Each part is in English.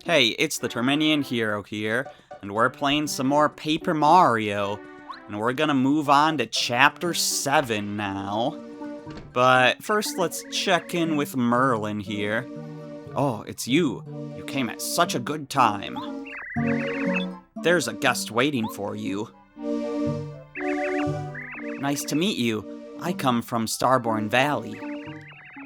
Hey, it's the Terminian Hero here, and we're playing some more Paper Mario, and we're gonna move on to Chapter 7 now. But first, let's check in with Merlin here. Oh, it's you. You came at such a good time. There's a guest waiting for you. Nice to meet you. I come from Starborn Valley.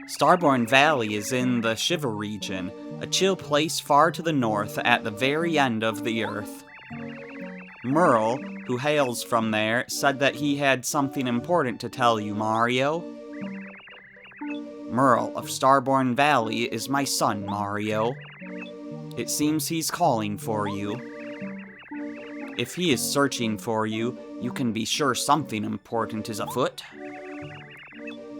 Starborn Valley is in the Shiver region, a chill place far to the north at the very end of the earth. Merle, who hails from there, said that he had something important to tell you, Mario. Merle of Starborn Valley is my son, Mario. It seems he's calling for you. If he is searching for you, you can be sure something important is afoot.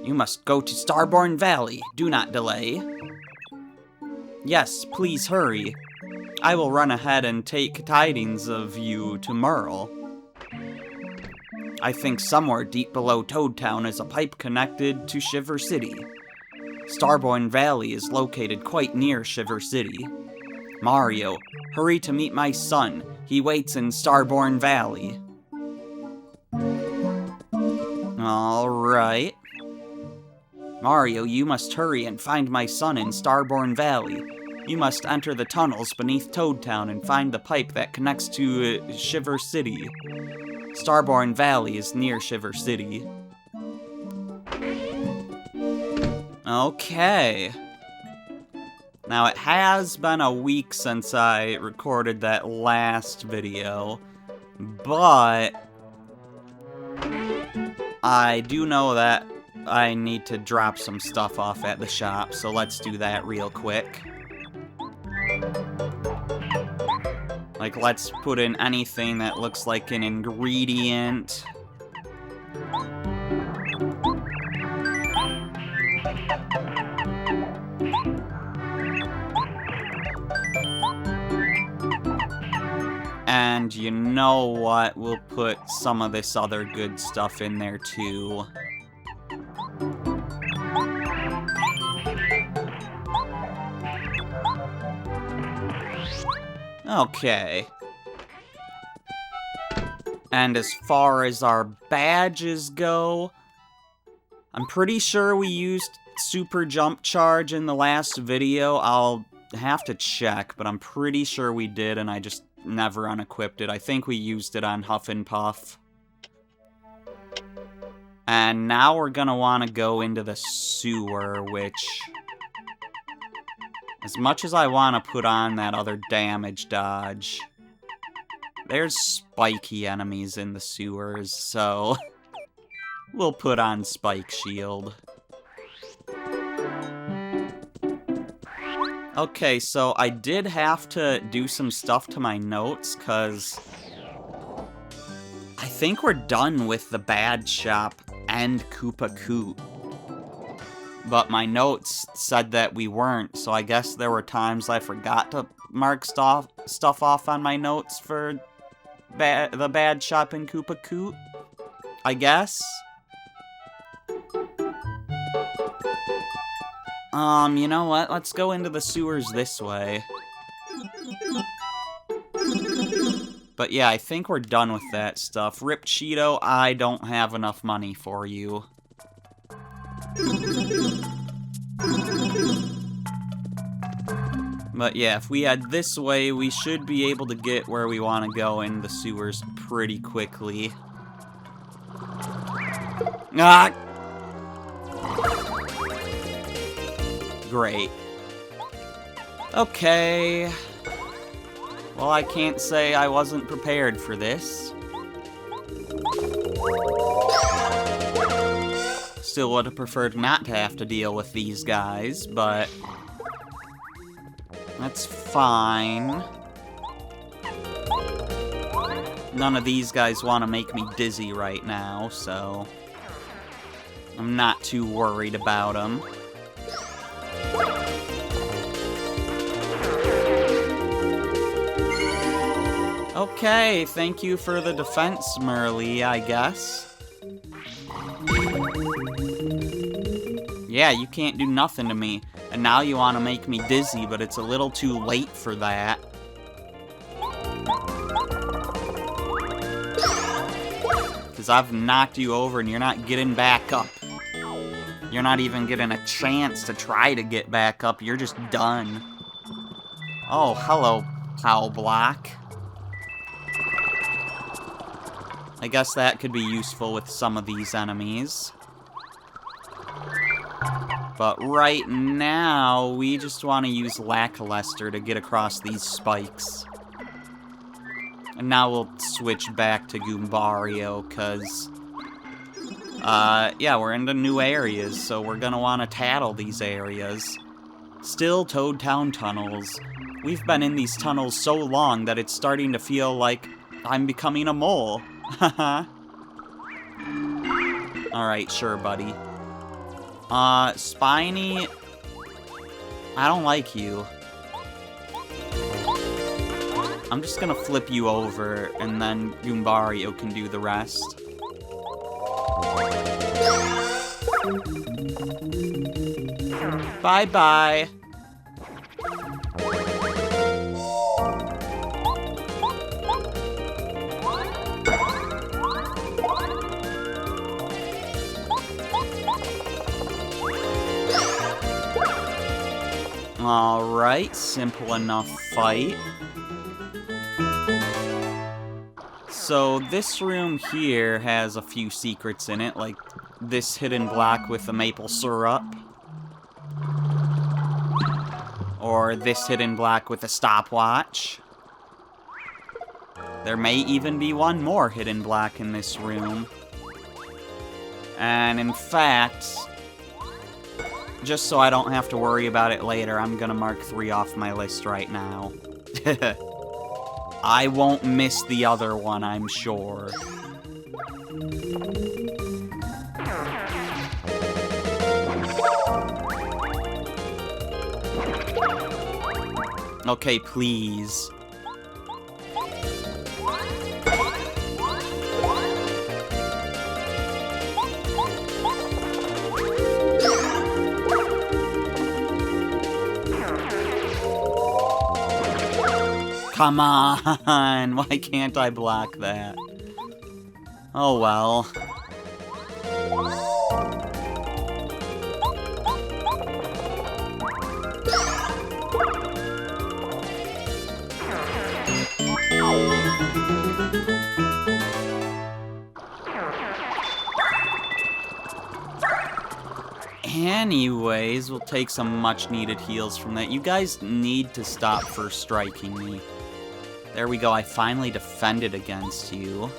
You must go to Starborn Valley. Do not delay. Yes, please hurry. I will run ahead and take tidings of you to Merle. I think somewhere deep below Toad Town is a pipe connected to Shiver City. Starborn Valley is located quite near Shiver City. Mario, hurry to meet my son. He waits in Starborn Valley. Alright. Mario, you must hurry and find my son in Starborn Valley. You must enter the tunnels beneath Toad Town and find the pipe that connects to Shiver City. Starborn Valley is near Shiver City. Okay. Now, it has been a week since I recorded that last video, but I do know that I need to drop some stuff off at the shop, so let's do that real quick. Like, let's put in anything that looks like an ingredient. And you know what? We'll put some of this other good stuff in there too. Okay. And as far as our badges go, I'm pretty sure we used Super Jump Charge in the last video. I'll have to check, but I'm pretty sure we did, and I just never unequipped it. I think we used it on Huff and Puff. And now we're gonna want to go into the sewer, which, as much as I want to put on that other damage dodge, there's spiky enemies in the sewers, so we'll put on Spike Shield. Okay, so I did have to do some stuff to my notes, because I think we're done with the Bad Shop and Koopa Coot. But my notes said that we weren't, so I guess there were times I forgot to mark stuff off on my notes for the Bad Shop and Koopa Coot, I guess. You know what? Let's go into the sewers this way. But yeah, I think we're done with that stuff. Rip Cheeto, I don't have enough money for you. But yeah, if we head this way, we should be able to get where we want to go in the sewers pretty quickly. Ah! Great. Okay. Well, I can't say I wasn't prepared for this. Still would have preferred not to have to deal with these guys, but that's fine. None of these guys want to make me dizzy right now, so I'm not too worried about them. Okay, thank you for the defense, Merle, I guess. Yeah, you can't do nothing to me. And now you want to make me dizzy, but it's a little too late for that. Because I've knocked you over and you're not getting back up. You're not even getting a chance to try to get back up. You're just done. Oh, hello, Cow Block. I guess that could be useful with some of these enemies. But right now, we just want to use Lackluster to get across these spikes. And now we'll switch back to Goombario, because... yeah, we're into new areas, so we're gonna want to tattle these areas. Still Toad Town tunnels. We've been in these tunnels so long that it's starting to feel like I'm becoming a mole. Haha. Alright, sure, buddy. Spiny... I don't like you. I'm just gonna flip you over, and then Goombario can do the rest. Bye-bye. Alright, simple enough fight. So this room here has a few secrets in it, like this hidden block with the maple syrup. Or this hidden block with a stopwatch. There may even be one more hidden block in this room. And in fact, just so I don't have to worry about it later, I'm gonna mark 3 off my list right now. I won't miss the other one, I'm sure. Okay, please. Come on! Why can't I block that? Oh well. Anyways, we'll take some much-needed heals from that. You guys need to stop first striking me. There we go, I finally defended against you.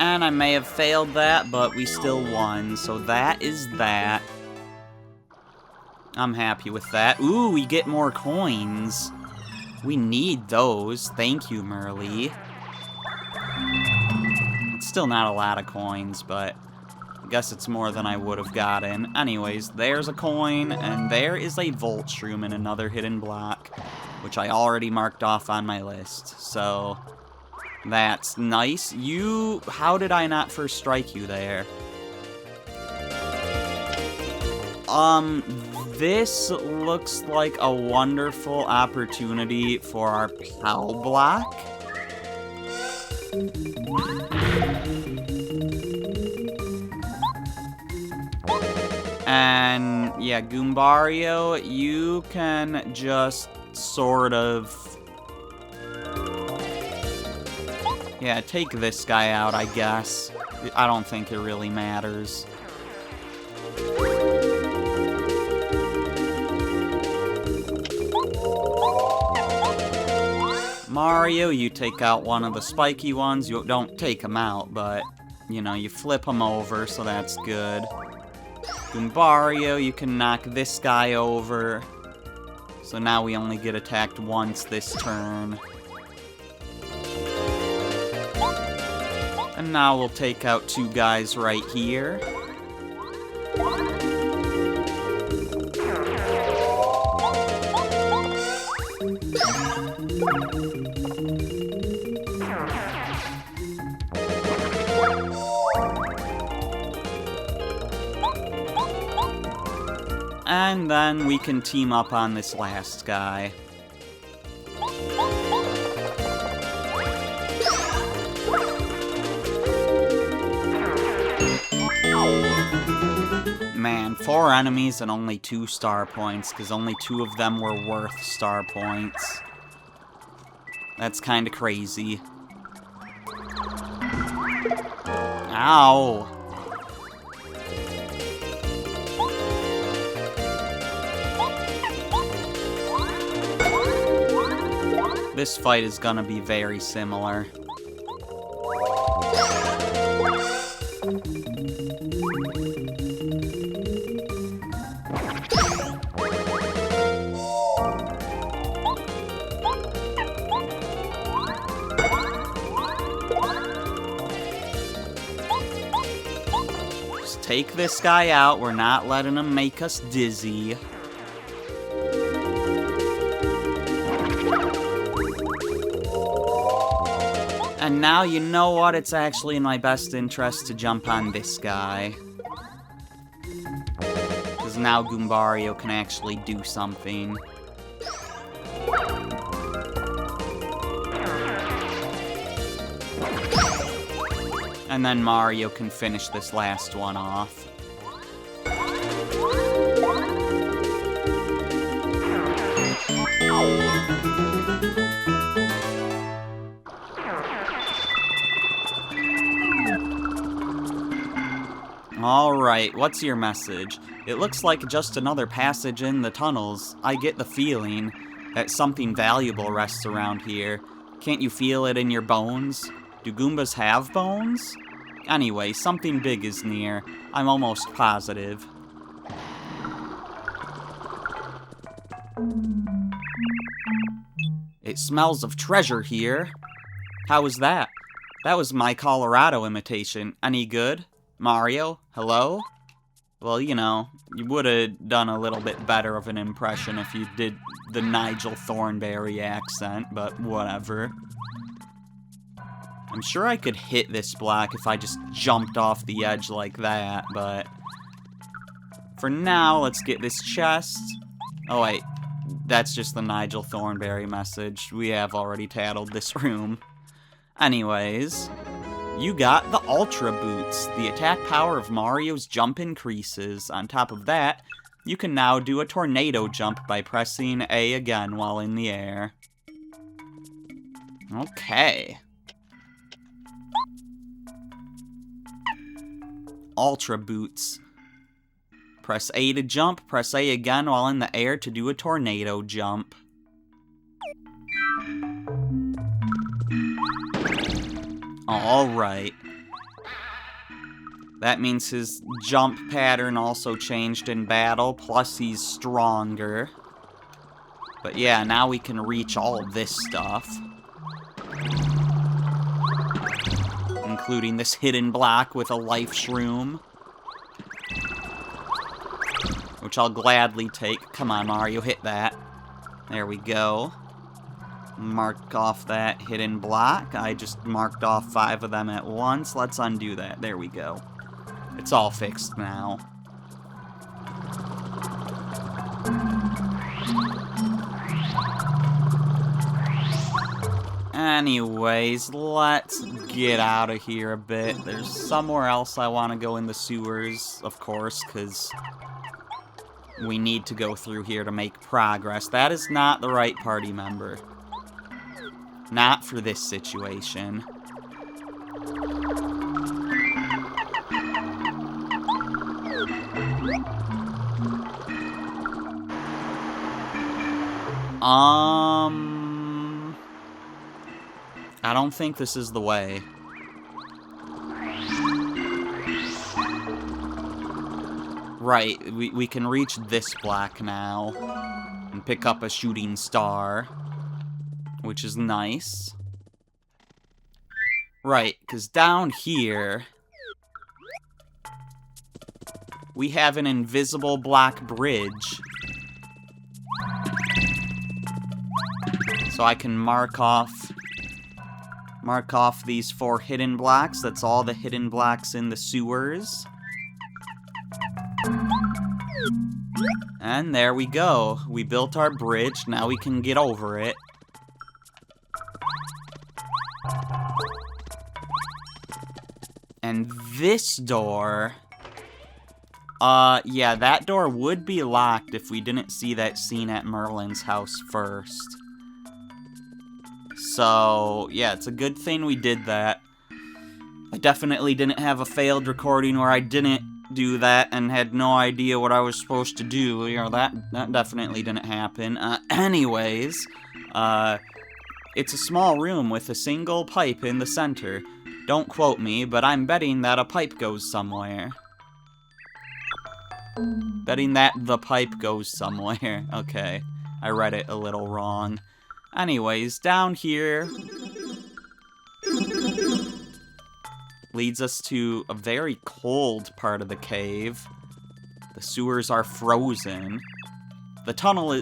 And I may have failed that, but we still won, so that is that. I'm happy with that. Ooh, we get more coins. We need those. Thank you, Merly. It's still not a lot of coins, but I guess it's more than I would have gotten. Anyways, there's a coin, and there is a Volt Shroom in another hidden block, which I already marked off on my list, so... That's nice. How did I not first strike you there? This looks like a wonderful opportunity for our POW block. And, yeah, Goombario, you can just sort of... Yeah, take this guy out, I guess. I don't think it really matters. Mario, you take out one of the spiky ones. You don't take them out, but, you know, you flip them over, so that's good. Goombario, you can knock this guy over. So now we only get attacked once this turn. And now we'll take out 2 guys right here. And then we can team up on this last guy. Man, 4 enemies and only 2 star points, because only 2 of them were worth star points. That's kinda crazy. Ow! This fight is gonna be very similar. Just take this guy out. We're not letting him make us dizzy. And now you know what? It's actually in my best interest to jump on this guy. Because now Goombario can actually do something. And then Mario can finish this last one off. Alright, what's your message? It looks like just another passage in the tunnels. I get the feeling that something valuable rests around here. Can't you feel it in your bones? Do Goombas have bones? Anyway, something big is near. I'm almost positive. It smells of treasure here. How was that? That was my Colorado imitation. Any good? Mario? Hello? Well, you know, you would have done a little bit better of an impression if you did the Nigel Thornberry accent, but whatever. I'm sure I could hit this block if I just jumped off the edge like that, but... For now, let's get this chest. Oh wait, that's just the Nigel Thornberry message. We have already tattled this room. Anyways... You got the Ultra Boots. The attack power of Mario's jump increases. On top of that, you can now do a tornado jump by pressing A again while in the air. Okay. Ultra Boots. Press A to jump, press A again while in the air to do a tornado jump. Alright. That means his jump pattern also changed in battle, plus he's stronger. But yeah, now we can reach all of this stuff. Including this hidden block with a life shroom. Which I'll gladly take. Come on, Mario, hit that. There we go. Mark off that hidden block. I just marked off 5 of them at once. Let's undo that. There we go. It's all fixed now. Anyways, let's get out of here a bit. There's somewhere else I want to go in the sewers, of course, because we need to go through here to make progress. That is not the right party member. Not for this situation. I don't think this is the way. Right, we can reach this block now and pick up a shooting star, which is nice. Right, because down here, we have an invisible block bridge. So I can mark off these 4 hidden blocks. That's all the hidden blocks in the sewers. And there we go. We built our bridge. Now we can get over it. And this door... yeah, that door would be locked if we didn't see that scene at Merlin's house first. So, yeah, it's a good thing we did that. I definitely didn't have a failed recording where I didn't do that and had no idea what I was supposed to do. You know, that definitely didn't happen. Anyways, it's a small room with a single pipe in the center. Don't quote me, but I'm betting that a pipe goes somewhere. Betting that the pipe goes somewhere. Okay, I read it a little wrong. Anyways, down here leads us to a very cold part of the cave. The sewers are frozen. The tunnel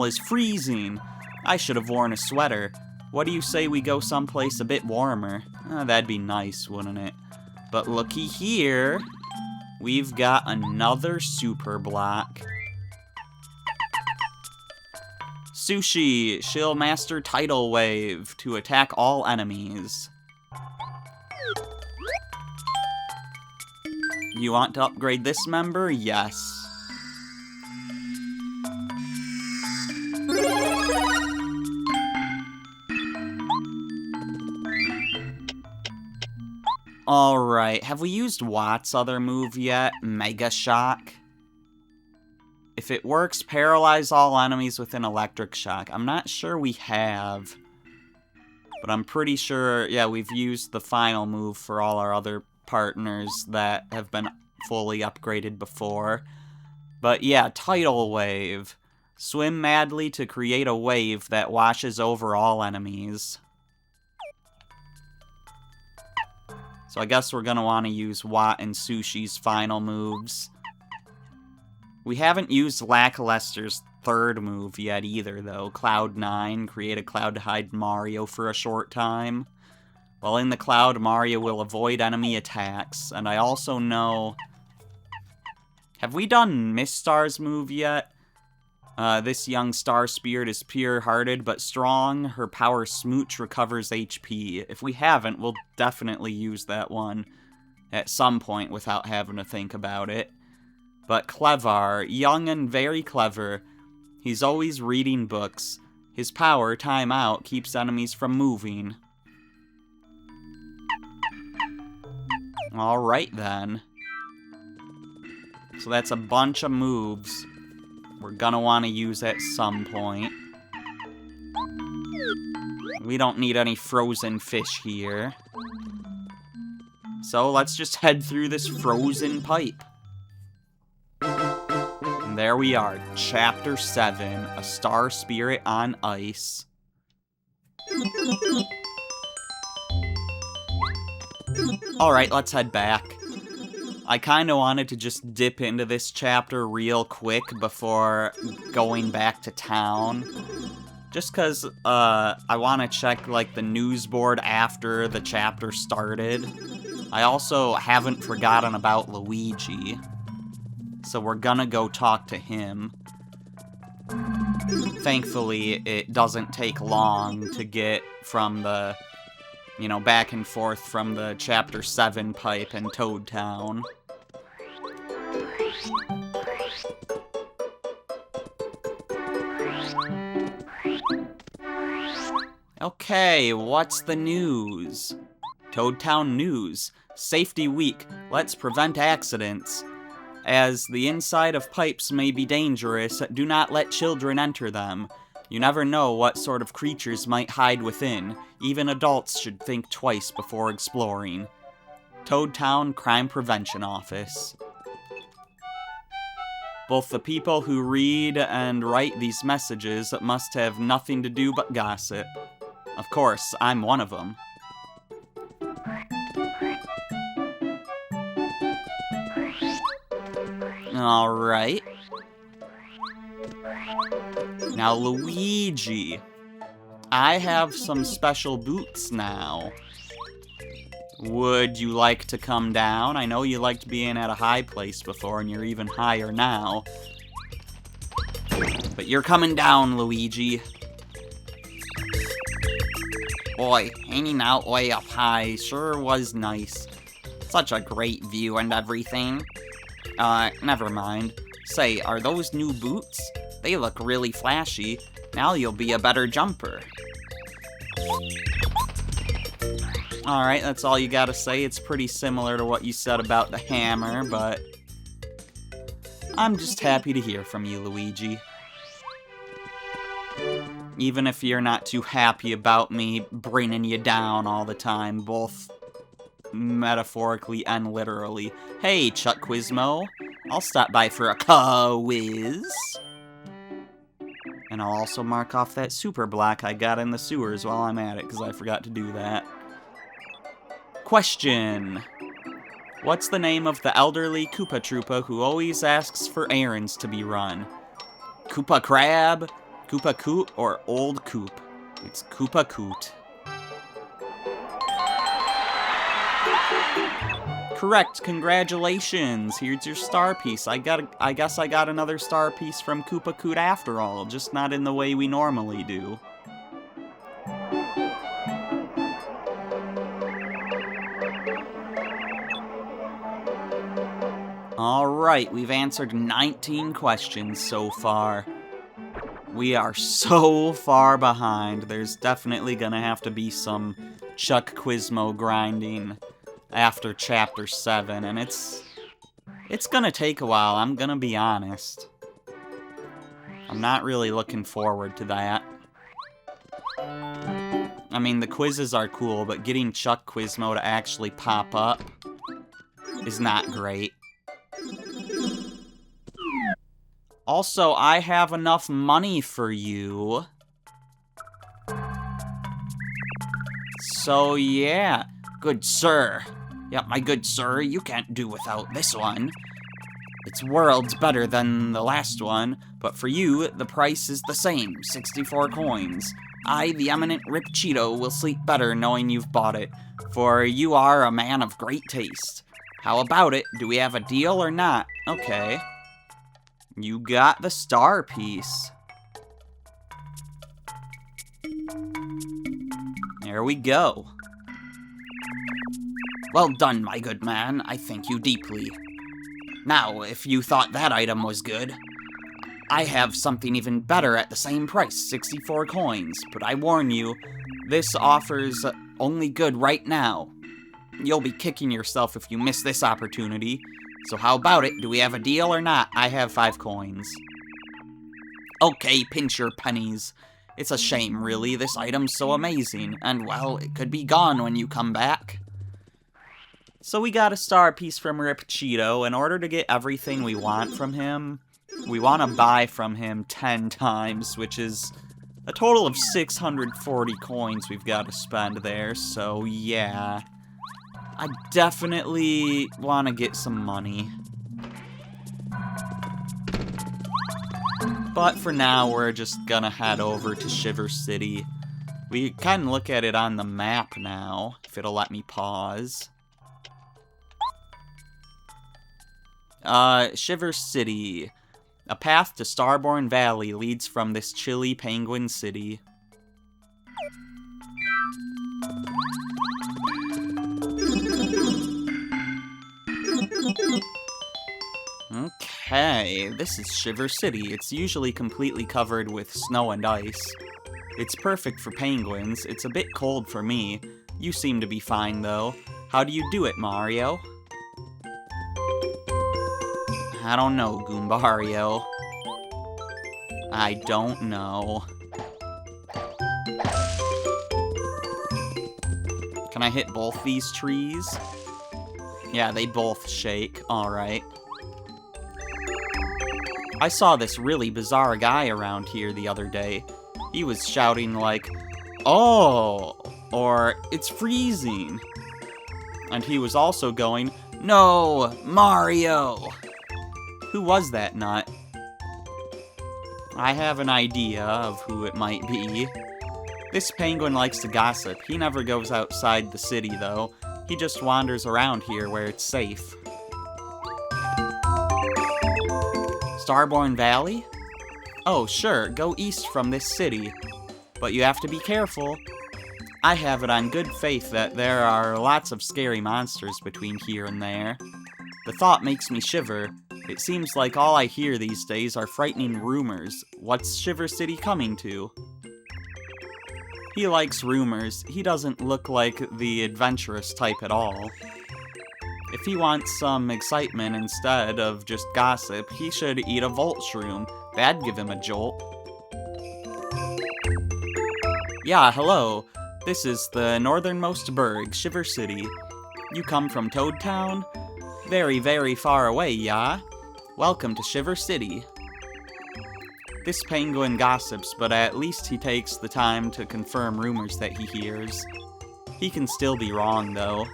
is freezing. I should have worn a sweater. What do you say we go someplace a bit warmer? That'd be nice, wouldn't it? But looky here. We've got another super block. Sushi, she'll master Tidal Wave to attack all enemies. You want to upgrade this member? Yes. Alright, have we used Watt's other move yet? Mega Shock? If it works, paralyze all enemies with an electric shock. I'm not sure we have. But I'm pretty sure, yeah, we've used the final move for all our other partners that have been fully upgraded before. But yeah, Tidal Wave. Swim madly to create a wave that washes over all enemies. So I guess we're gonna want to use Watt and Sushi's final moves. We haven't used Lackluster's third move yet either, though. Cloud 9, create a cloud to hide Mario for a short time. While in the cloud, Mario will avoid enemy attacks. And I also know... Have we done Miss Star's move yet? This young star spirit is pure-hearted but strong. Her power smooch recovers HP. If we haven't, we'll definitely use that one at some point without having to think about it. But Clever, young and very clever. He's always reading books. His power, Time Out, keeps enemies from moving. Alright then. So that's a bunch of moves we're gonna want to use at some point. We don't need any frozen fish here. So let's just head through this frozen pipe. And there we are, Chapter 7, A Star Spirit on Ice. Alright, let's head back. I kinda wanted to just dip into this chapter real quick before going back to town. Just cause, I wanna check, like, the news board after the chapter started. I also haven't forgotten about Luigi. So we're gonna go talk to him. Thankfully, it doesn't take long to get from the, you know, back and forth from the Chapter 7 pipe and Toad Town. Okay, what's the news? Toad Town news. Safety week. Let's prevent accidents. As the inside of pipes may be dangerous, do not let children enter them. You never know what sort of creatures might hide within. Even adults should think twice before exploring. Toad Town Crime Prevention Office. Both the people who read and write these messages must have nothing to do but gossip. Of course, I'm one of them. Alright. Now, Luigi. I have some special boots now. Would you like to come down? I know you liked being at a high place before, and you're even higher now. But you're coming down, Luigi. Boy, hanging out way up high sure was nice. Such a great view and everything. Never mind. Say, are those new boots? They look really flashy. Now you'll be a better jumper. Alright, that's all you gotta say. It's pretty similar to what you said about the hammer, but I'm just happy to hear from you, Luigi. Even if you're not too happy about me bringing you down all the time, both metaphorically and literally. Hey, Chuck Quizmo. I'll stop by for a quiz. And I'll also mark off that super block I got in the sewers while I'm at it, because I forgot to do that. Question. What's the name of the elderly Koopa Troopa who always asks for errands to be run? Koopa Crab, Koopa Coot, or Old Coop? It's Koopa Coot. Correct, congratulations. Here's your star piece. I guess I got another star piece from Koopa Coot after all, just not in the way we normally do. Alright, we've answered 19 questions so far. We are so far behind. There's definitely gonna have to be some Chuck Quizmo grinding after Chapter 7, and it's gonna take a while, I'm gonna be honest. I'm not really looking forward to that. I mean, the quizzes are cool, but getting Chuck Quizmo to actually pop up is not great. Also, I have enough money for you. So, yeah. Good sir. Yep, my good sir, you can't do without this one. It's worlds better than the last one, but for you, the price is the same, 64 coins. I, the eminent Rip Cheeto, will sleep better knowing you've bought it, for you are a man of great taste. How about it? Do we have a deal or not? Okay. You got the star piece. There we go. Well done, my good man. I thank you deeply. Now, if you thought that item was good, I have something even better at the same price, 64 coins. But I warn you, this offer's only good right now. You'll be kicking yourself if you miss this opportunity. So how about it? Do we have a deal or not? I have 5 coins. Okay, pinch your pennies. It's a shame, really. This item's so amazing. And, well, it could be gone when you come back. So we got a star piece from Rip Cheeto. In order to get everything we want from him, we want to buy from him 10 times, which is a total of 640 coins we've got to spend there. So, yeah. I definitely want to get some money. But for now, we're just gonna head over to Shiver City. We can look at it on the map now, if it'll let me pause. Shiver City. A path to Starborn Valley leads from this chilly penguin city. Okay, this is Shiver City. It's usually completely covered with snow and ice. It's perfect for penguins. It's a bit cold for me. You seem to be fine, though. How do you do it, Mario? I don't know, Goombario. I don't know. Can I hit both these trees? Yeah, they both shake. Alright. I saw this really bizarre guy around here the other day. He was shouting like, "Oh!" or "It's freezing!" And he was also going, "No, Mario!" Who was that nut? I have an idea of who it might be. This penguin likes to gossip. He never goes outside the city, though. He just wanders around here where it's safe. Starborn Valley? Oh, sure, go east from this city. But you have to be careful. I have it on good faith that there are lots of scary monsters between here and there. The thought makes me shiver. It seems like all I hear these days are frightening rumors. What's Shiver City coming to? He likes rumors. He doesn't look like the adventurous type at all. If he wants some excitement instead of just gossip, he should eat a Volt Shroom. That'd give him a jolt. Yeah, hello. This is the northernmost burg, Shiver City. You come from Toad Town? Very, very far away, yeah? Welcome to Shiver City. This penguin gossips, but at least he takes the time to confirm rumors that he hears. He can still be wrong, though.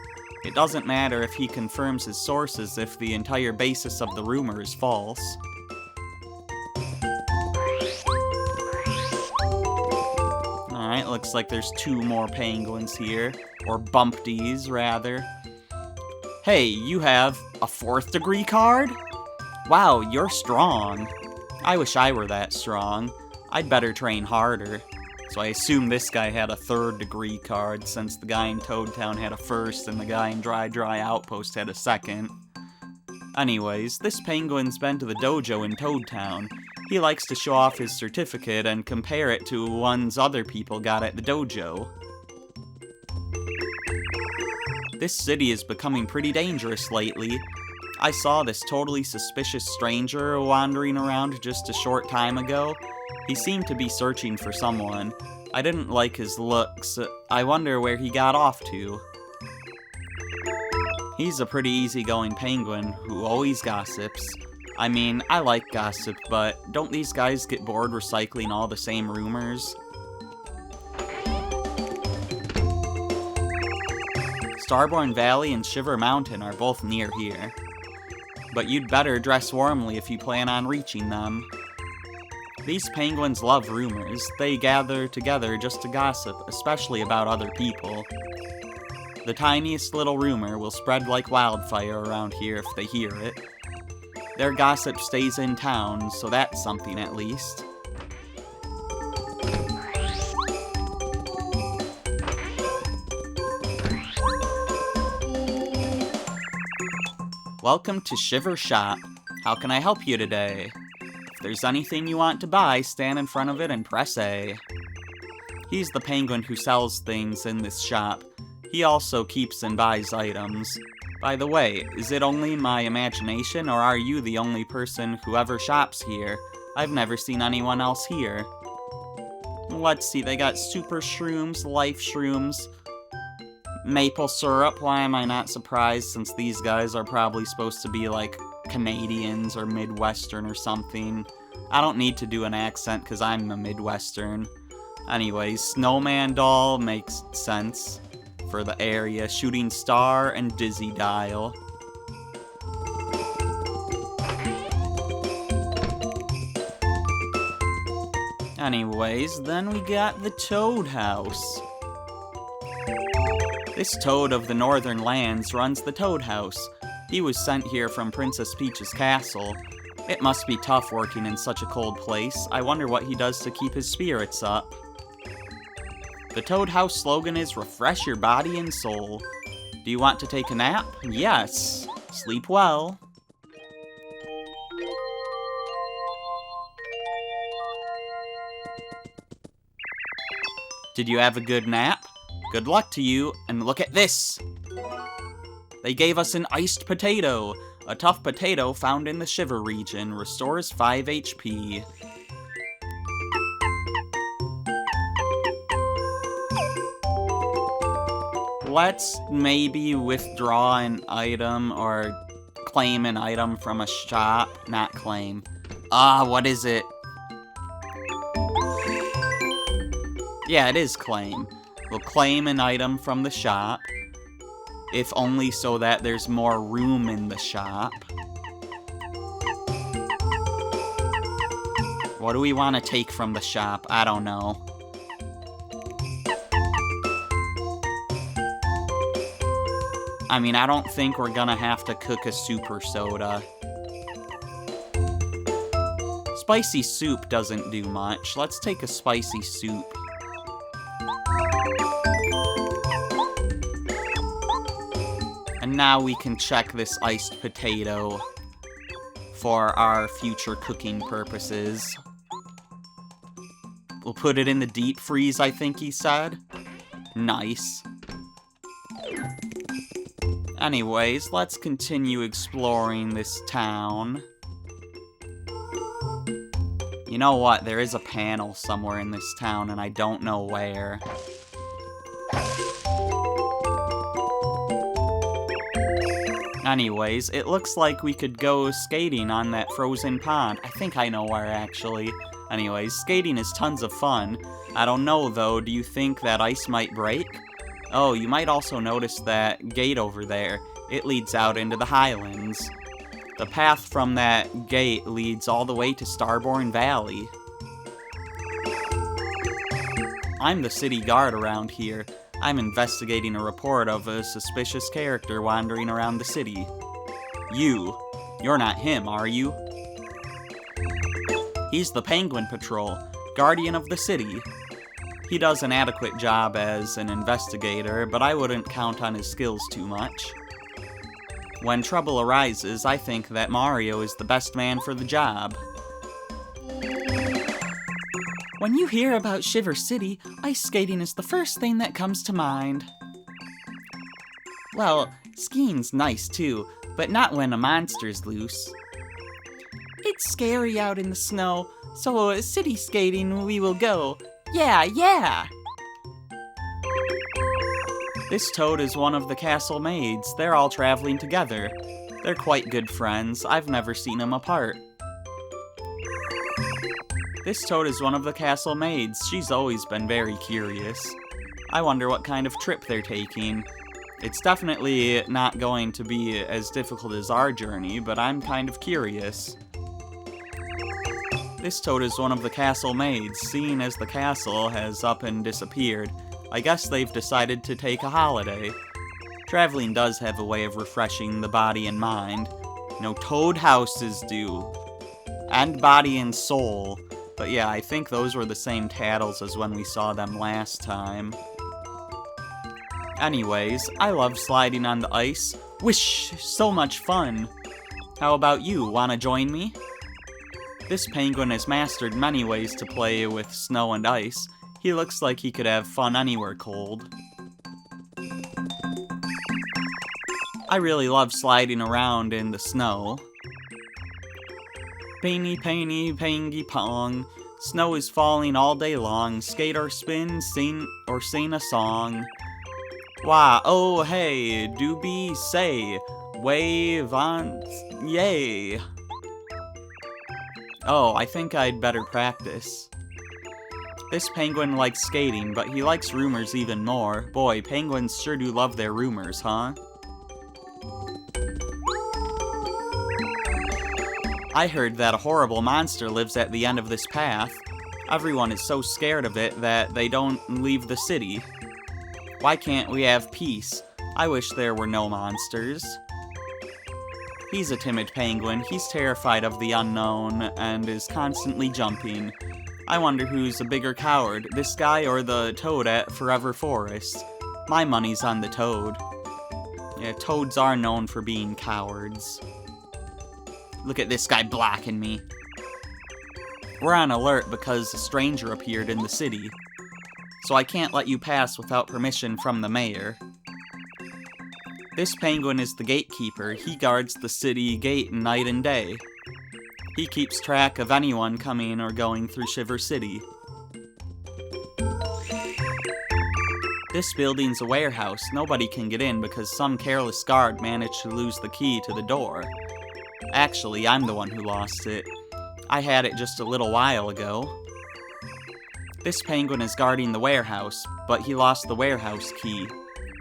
It doesn't matter if he confirms his sources if the entire basis of the rumor is false. Alright, looks like there's 2 more penguins here. Or bumpties, rather. Hey, you have a 4th degree card? Wow, you're strong. I wish I were that strong. I'd better train harder. So I assume this guy had a 3rd degree card, since the guy in Toad Town had a 1st and the guy in Dry Outpost had a 2nd. Anyways, this penguin's been to the dojo in Toad Town. He likes to show off his certificate and compare it to ones other people got at the dojo. This city is becoming pretty dangerous lately. I saw this totally suspicious stranger wandering around just a short time ago. He seemed to be searching for someone. I didn't like his looks. I wonder where he got off to. He's a pretty easygoing penguin who always gossips. I mean, I like gossip, but don't these guys get bored recycling all the same rumors? Starborn Valley and Shiver Mountain are both near here. But you'd better dress warmly if you plan on reaching them. These penguins love rumors. They gather together just to gossip, especially about other people. The tiniest little rumor will spread like wildfire around here if they hear it. Their gossip stays in town, so that's something at least. Welcome to Shiver Shop. How can I help you today? If there's anything you want to buy, stand in front of it and press A. He's the penguin who sells things in this shop. He also keeps and buys items. By the way, is it only my imagination, or are you the only person who ever shops here? I've never seen anyone else here. Let's see, they got super shrooms, life shrooms, maple syrup. Why am I not surprised, since these guys are probably supposed to be like Canadians or Midwestern or something. I don't need to do an accent because I'm a Midwestern. Anyways, Snowman Doll makes sense for the area. Shooting Star and Dizzy Dial. Anyways, then we got the Toad House. This toad of the northern lands runs the Toad House. He was sent here from Princess Peach's castle. It must be tough working in such a cold place. I wonder what he does to keep his spirits up. The Toad House slogan is, refresh your body and soul. Do you want to take a nap? Yes. Sleep well. Did you have a good nap? Good luck to you, and look at this! They gave us an iced potato. A tough potato found in the Shiver region. Restores 5 HP. Let's maybe withdraw an item or claim an item from a shop. Not claim. What is it? Yeah, it is claim. We'll claim an item from the shop, if only so that there's more room in the shop. What do we want to take from the shop? I don't know. I mean, I don't think we're gonna have to cook a super soda. Spicy soup doesn't do much. Let's take a spicy soup. And now we can check this iced potato for our future cooking purposes. We'll put it in the deep freeze, I think he said. Nice. Anyways, let's continue exploring this town. You know what? There is a panel somewhere in this town, and I don't know where. Anyways, it looks like we could go skating on that frozen pond. I think I know where, actually. Anyways, skating is tons of fun. I don't know, though. Do you think that ice might break? Oh, you might also notice that gate over there. It leads out into the Highlands. The path from that gate leads all the way to Starborn Valley. I'm the city guard around here. I'm investigating a report of a suspicious character wandering around the city. You're not him, are you? He's the Penguin Patrol, guardian of the city. He does an adequate job as an investigator, but I wouldn't count on his skills too much. When trouble arises, I think that Mario is the best man for the job. When you hear about Shiver City, ice skating is the first thing that comes to mind. Well, skiing's nice too, but not when a monster's loose. It's scary out in the snow, so city skating we will go. Yeah! This Toad is one of the castle maids. They're all traveling together. They're quite good friends. I've never seen them apart. This Toad is one of the castle maids. She's always been very curious. I wonder what kind of trip they're taking. It's definitely not going to be as difficult as our journey, but I'm kind of curious. This Toad is one of the castle maids. Seeing as the castle has up and disappeared, I guess they've decided to take a holiday. Traveling does have a way of refreshing the body and mind. No Toad houses do. And body and soul. But yeah, I think those were the same tattles as when we saw them last time. Anyways, I love sliding on the ice. Whoosh! So much fun! How about you? Wanna join me? This penguin has mastered many ways to play with snow and ice. He looks like he could have fun anywhere cold. I really love sliding around in the snow. Painy, painy, pangy pong. Snow is falling all day long. Skate or spin, sing a song. Wah, oh hey, doobie say, wave on, yay. Oh, I think I'd better practice. This penguin likes skating, but he likes rumors even more. Boy, penguins sure do love their rumors, huh? I heard that a horrible monster lives at the end of this path. Everyone is so scared of it that they don't leave the city. Why can't we have peace? I wish there were no monsters. He's a timid penguin. He's terrified of the unknown and is constantly jumping. I wonder who's a bigger coward, this guy or the Toad at Forever Forest. My money's on the Toad. Yeah, Toads are known for being cowards. Look at this guy blocking me. We're on alert because a stranger appeared in the city. So I can't let you pass without permission from the mayor. This penguin is the gatekeeper. He guards the city gate night and day. He keeps track of anyone coming or going through Shiver City. This building's a warehouse. Nobody can get in because some careless guard managed to lose the key to the door. Actually, I'm the one who lost it. I had it just a little while ago. This penguin is guarding the warehouse, but he lost the warehouse key.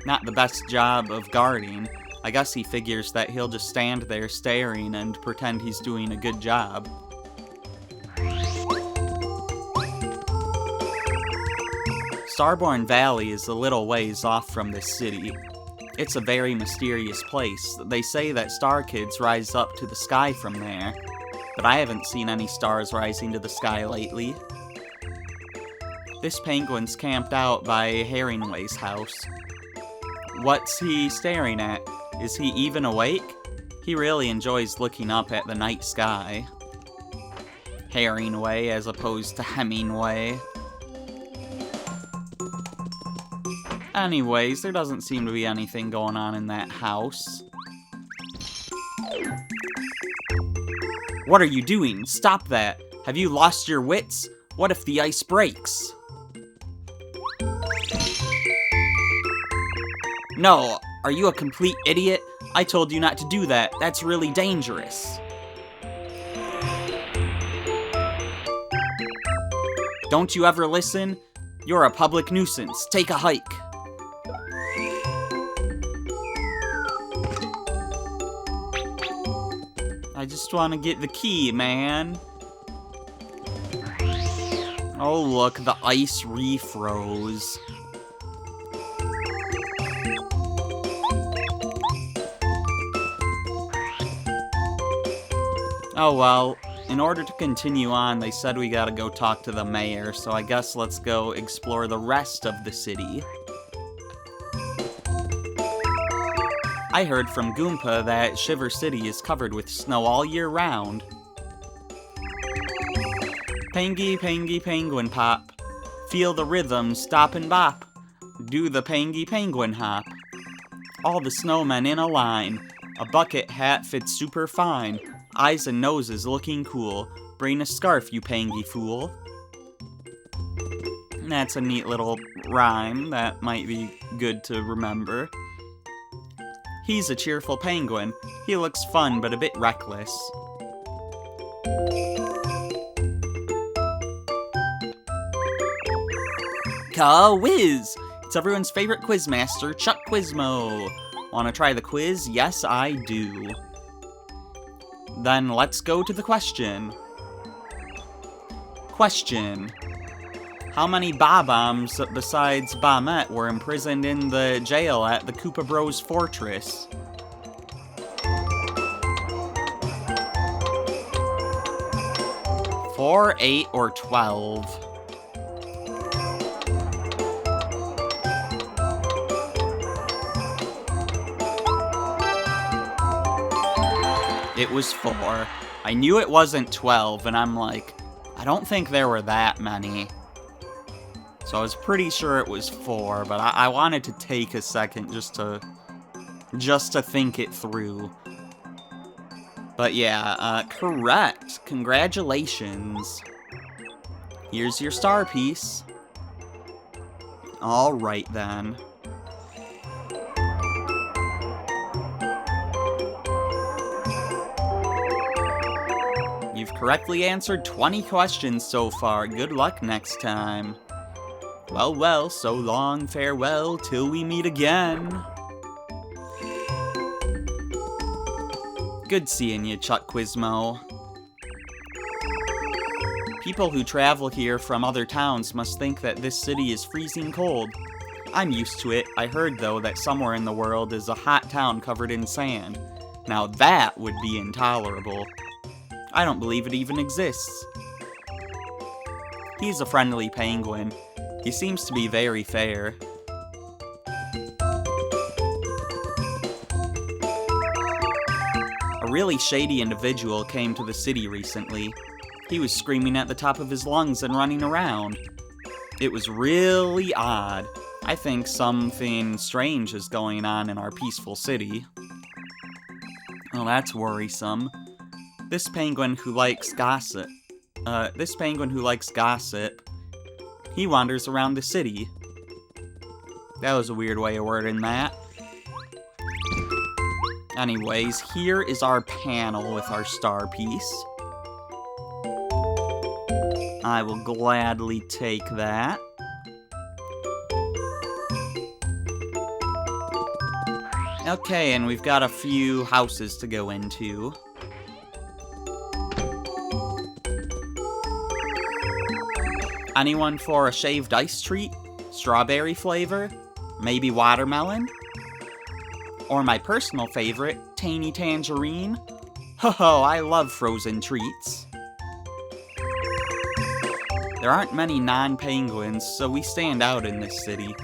Not the best job of guarding. I guess he figures that he'll just stand there staring and pretend he's doing a good job. Starborn Valley is a little ways off from this city. It's a very mysterious place. They say that star kids rise up to the sky from there, but I haven't seen any stars rising to the sky lately. This penguin's camped out by Herringway's house. What's he staring at? Is he even awake? He really enjoys looking up at the night sky. Herringway as opposed to Hemingway. Anyways, there doesn't seem to be anything going on in that house. What are you doing? Stop that! Have you lost your wits? What if the ice breaks? No, are you a complete idiot? I told you not to do that. That's really dangerous. Don't you ever listen? You're a public nuisance. Take a hike. I just want to get the key, man. Oh, look, the ice refroze. Oh well, in order to continue on, they said we gotta go talk to the mayor, so I guess let's go explore the rest of the city. I heard from Goompa that Shiver City is covered with snow all year round. Pangy, pangy, penguin pop. Feel the rhythm, stop and bop. Do the pangy penguin hop. All the snowmen in a line. A bucket hat fits super fine. Eyes and noses looking cool. Bring a scarf, you pangy fool. That's a neat little rhyme that might be good to remember. He's a cheerful penguin. He looks fun but a bit reckless. Quiz! It's everyone's favorite quizmaster, Chuck Quizmo. Wanna try the quiz? Yes, I do. Then let's go to the question. Question. How many Bob-ombs besides Bombette were imprisoned in the jail at the Koopa Bros Fortress? Four, 8, or 12? It was 4. I knew it wasn't 12, and I'm like, I don't think there were that many. So I was pretty sure it was 4, but I wanted to take a second just to think it through. But yeah, correct. Congratulations. Here's your star piece. Alright then. You've correctly answered 20 questions so far. Good luck next time. Well, well, so long, farewell, till we meet again. Good seeing you, Chuck Quizmo. People who travel here from other towns must think that this city is freezing cold. I'm used to it. I heard, though, that somewhere in the world is a hot town covered in sand. Now that would be intolerable. I don't believe it even exists. He's a friendly penguin. He seems to be very fair. A really shady individual came to the city recently. He was screaming at the top of his lungs and running around. It was really odd. I think something strange is going on in our peaceful city. Oh, that's worrisome. This penguin who likes gossip. He wanders around the city. That was a weird way of wording that. Anyways, here is our panel with our star piece. I will gladly take that. Okay, and we've got a few houses to go into. Anyone for a shaved ice treat? Strawberry flavor? Maybe watermelon? Or my personal favorite, tangy tangerine? Ho, I love frozen treats. There aren't many non-penguins, so we stand out in this city.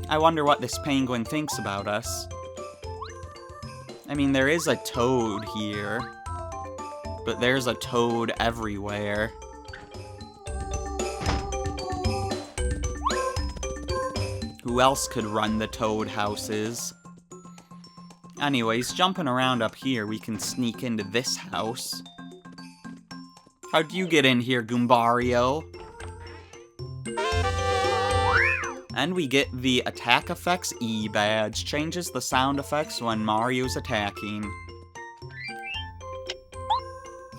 I wonder what this penguin thinks about us. I mean, there is a toad here, but there's a toad everywhere. Who else could run the toad houses? Anyways, jumping around up here, we can sneak into this house. How'd you get in here, Goombario? And we get the Attack Effects E badge. Changes the sound effects when Mario's attacking.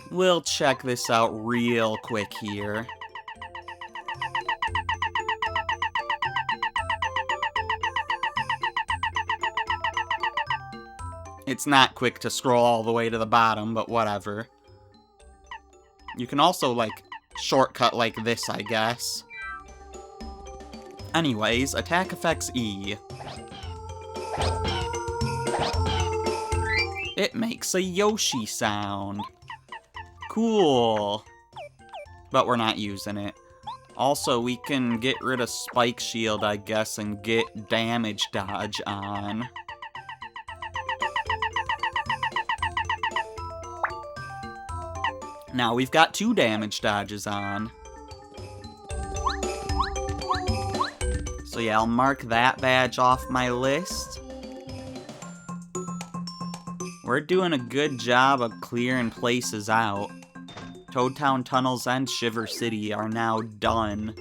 We'll check this out real quick here. It's not quick to scroll all the way to the bottom, but whatever. You can also, like, shortcut like this, I guess. Anyways, Attack Effects E. It makes a Yoshi sound. Cool. But we're not using it. Also, we can get rid of Spike Shield, I guess, and get Damage Dodge on. Now we've got 2 damage dodges on. So yeah, I'll mark that badge off my list. We're doing a good job of clearing places out. Toad Town Tunnels and Shiver City are now done,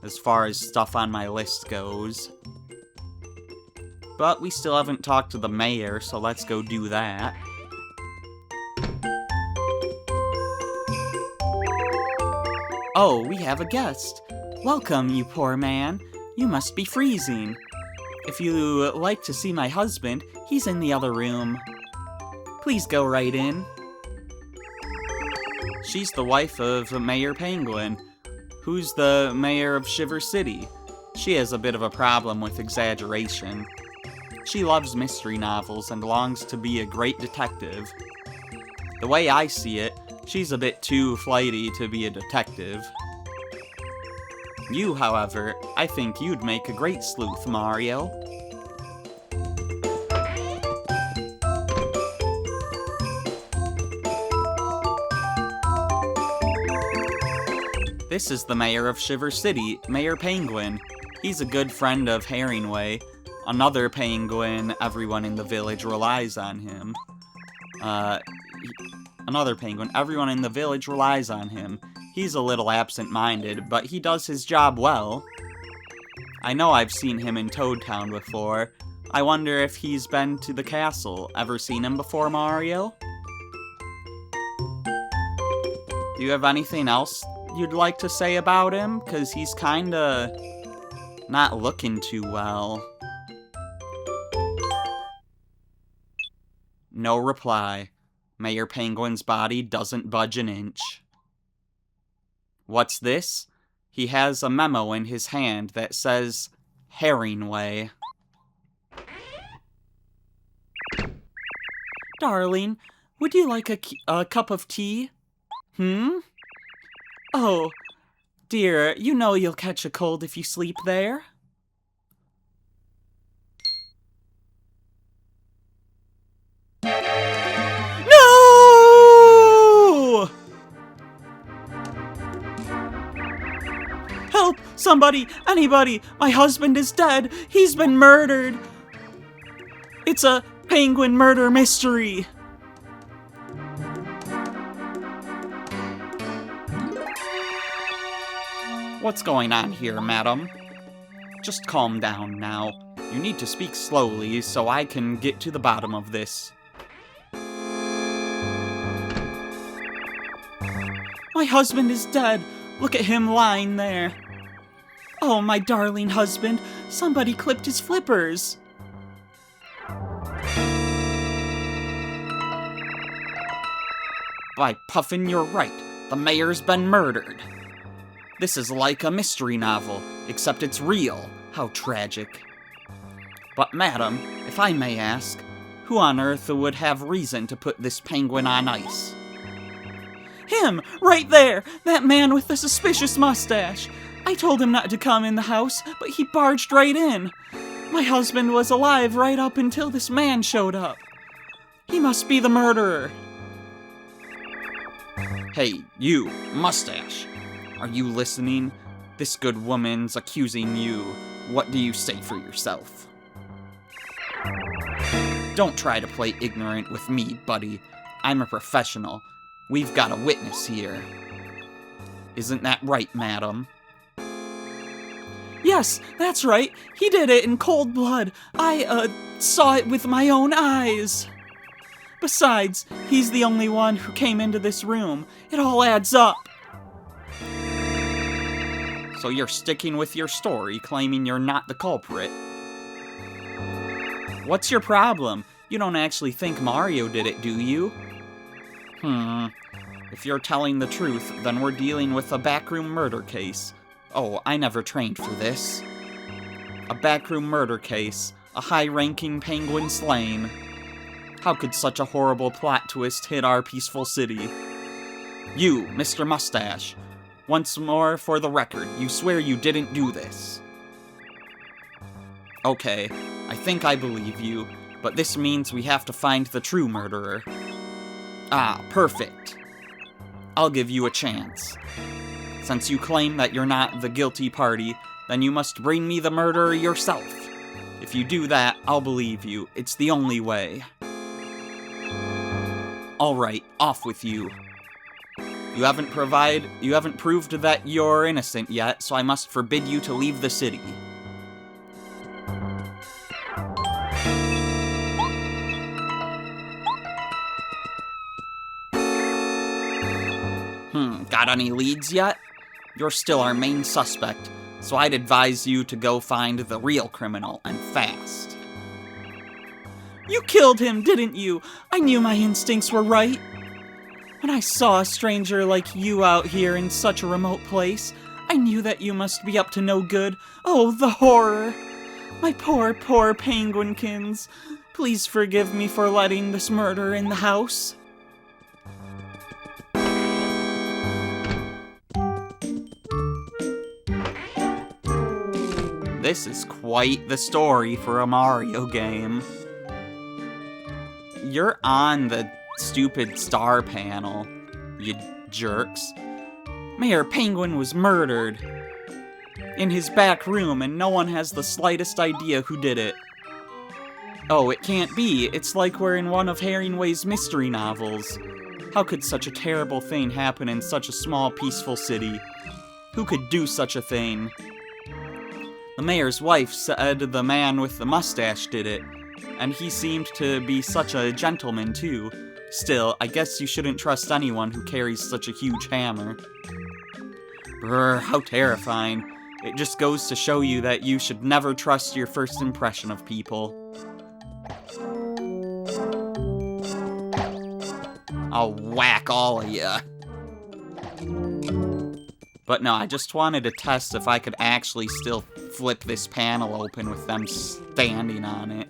as far as stuff on my list goes. But we still haven't talked to the mayor, so let's go do that. Oh, we have a guest. Welcome, you poor man. You must be freezing. If you like to see my husband, he's in the other room. Please go right in. She's the wife of Mayor Penguin, who's the mayor of Shiver City. She has a bit of a problem with exaggeration. She loves mystery novels and longs to be a great detective. The way I see it, she's a bit too flighty to be a detective. You, however, I think you'd make a great sleuth, Mario. This is the mayor of Shiver City, Mayor Penguin. He's a good friend of Herringway. Another penguin, everyone in the village relies on him. Another penguin, everyone in the village relies on him. He's a little absent-minded, but he does his job well. I know I've seen him in Toad Town before. I wonder if he's been to the castle. Ever seen him before, Mario? Do you have anything else you'd like to say about him? 'Cause he's kinda not looking too well. No reply. Mayor Penguin's body doesn't budge an inch. What's this? He has a memo in his hand that says, Herringway. Darling, would you like a cup of tea? Oh, dear, you know you'll catch a cold if you sleep there. No! Help! Somebody! Anybody! My husband is dead! He's been murdered! It's a penguin murder mystery! What's going on here, madam? Just calm down now. You need to speak slowly so I can get to the bottom of this. My husband is dead. Look at him lying there. Oh, my darling husband. Somebody clipped his flippers. By Puffin, you're right. The mayor's been murdered. This is like a mystery novel, except it's real. How tragic. But madam, if I may ask, who on earth would have reason to put this penguin on ice? Him! Right there! That man with the suspicious mustache! I told him not to come in the house, but he barged right in. My husband was alive right up until this man showed up. He must be the murderer. Hey, you, mustache. Are you listening? This good woman's accusing you. What do you say for yourself? Don't try to play ignorant with me, buddy. I'm a professional. We've got a witness here. Isn't that right, madam? Yes, that's right. He did it in cold blood. I, saw it with my own eyes. Besides, he's the only one who came into this room. It all adds up. So you're sticking with your story, claiming you're not the culprit. What's your problem? You don't actually think Mario did it, do you? If you're telling the truth, then we're dealing with a backroom murder case. Oh, I never trained for this. A backroom murder case. A high-ranking penguin slain. How could such a horrible plot twist hit our peaceful city? You, Mr. Mustache. Once more, for the record, you swear you didn't do this. Okay, I think I believe you, but this means we have to find the true murderer. Ah, perfect. I'll give you a chance. Since you claim that you're not the guilty party, then you must bring me the murderer yourself. If you do that, I'll believe you. It's the only way. Alright, off with you. You haven't proved that you're innocent yet, so I must forbid you to leave the city. Got any leads yet? You're still our main suspect, so I'd advise you to go find the real criminal, and fast. You killed him, didn't you? I knew my instincts were right. When I saw a stranger like you out here in such a remote place, I knew that you must be up to no good. Oh, the horror! My poor, poor penguinkins. Please forgive me for letting this murder in the house. This is quite the story for a Mario game. You're on the stupid star panel, you jerks. Mayor Penguin was murdered in his back room, and no one has the slightest idea who did it. Oh, it can't be. It's like we're in one of Herringway's mystery novels. How could such a terrible thing happen in such a small, peaceful city? Who could do such a thing? The mayor's wife said the man with the mustache did it, and he seemed to be such a gentleman, too. Still, I guess you shouldn't trust anyone who carries such a huge hammer. Brr, how terrifying. It just goes to show you that you should never trust your first impression of people. I'll whack all of ya. But no, I just wanted to test if I could actually still flip this panel open with them standing on it.